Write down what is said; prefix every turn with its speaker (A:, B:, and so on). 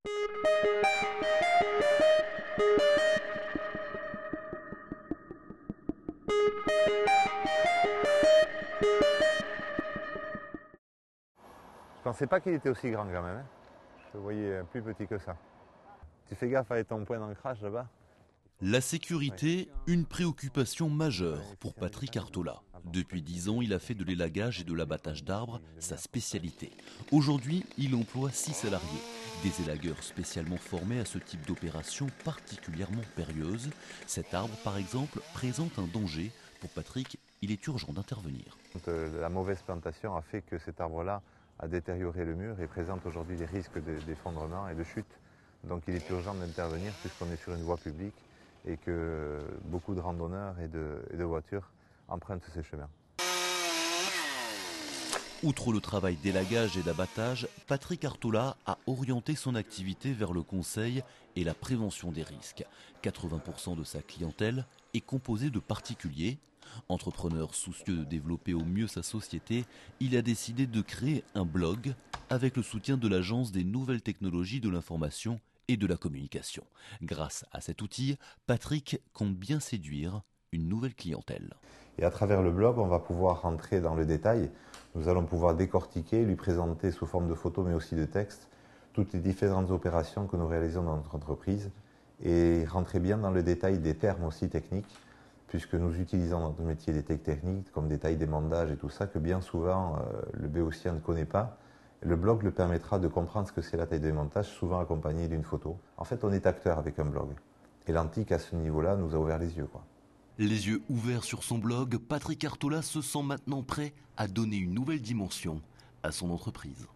A: Je pensais pas qu'il était aussi grand quand même. Hein. Je le voyais plus petit que ça. Tu fais gaffe avec ton point d'ancrage là-bas.
B: La sécurité, une préoccupation majeure pour Patrick Artola. Depuis 10 ans, il a fait de l'élagage et de l'abattage d'arbres sa spécialité. Aujourd'hui, il emploie 6 salariés, des élagueurs spécialement formés à ce type d'opération particulièrement périlleuse. Cet arbre, par exemple, présente un danger. Pour Patrick, il est urgent d'intervenir.
A: La mauvaise plantation a fait que cet arbre-là a détérioré le mur et présente aujourd'hui des risques d'effondrement et de chute. Donc il est urgent d'intervenir puisqu'on est sur une voie publique et que beaucoup de randonneurs et de voitures empruntent ces chemins.
B: Outre le travail d'élagage et d'abattage, Patrick Artola a orienté son activité vers le conseil et la prévention des risques. 80% de sa clientèle est composée de particuliers. Entrepreneur soucieux de développer au mieux sa société, il a décidé de créer un blog avec le soutien de l'Agence des nouvelles technologies de l'information et de la communication. Grâce à cet outil, Patrick compte bien séduire une nouvelle clientèle.
A: Et à travers le blog, on va pouvoir rentrer dans le détail. Nous allons pouvoir décortiquer, lui présenter sous forme de photos mais aussi de textes toutes les différentes opérations que nous réalisons dans notre entreprise et rentrer bien dans le détail des termes aussi techniques puisque nous utilisons dans notre métier des techniques comme des tailles d'émondage et tout ça que bien souvent le béotien ne connaît pas. Le blog le permettra de comprendre ce que c'est la taille de montage, souvent accompagnée d'une photo. En fait, on est acteur avec un blog. Et l'antique, à ce niveau-là, nous a ouvert les yeux, quoi.
B: Les yeux ouverts sur son blog, Patrick Artola se sent maintenant prêt à donner une nouvelle dimension à son entreprise.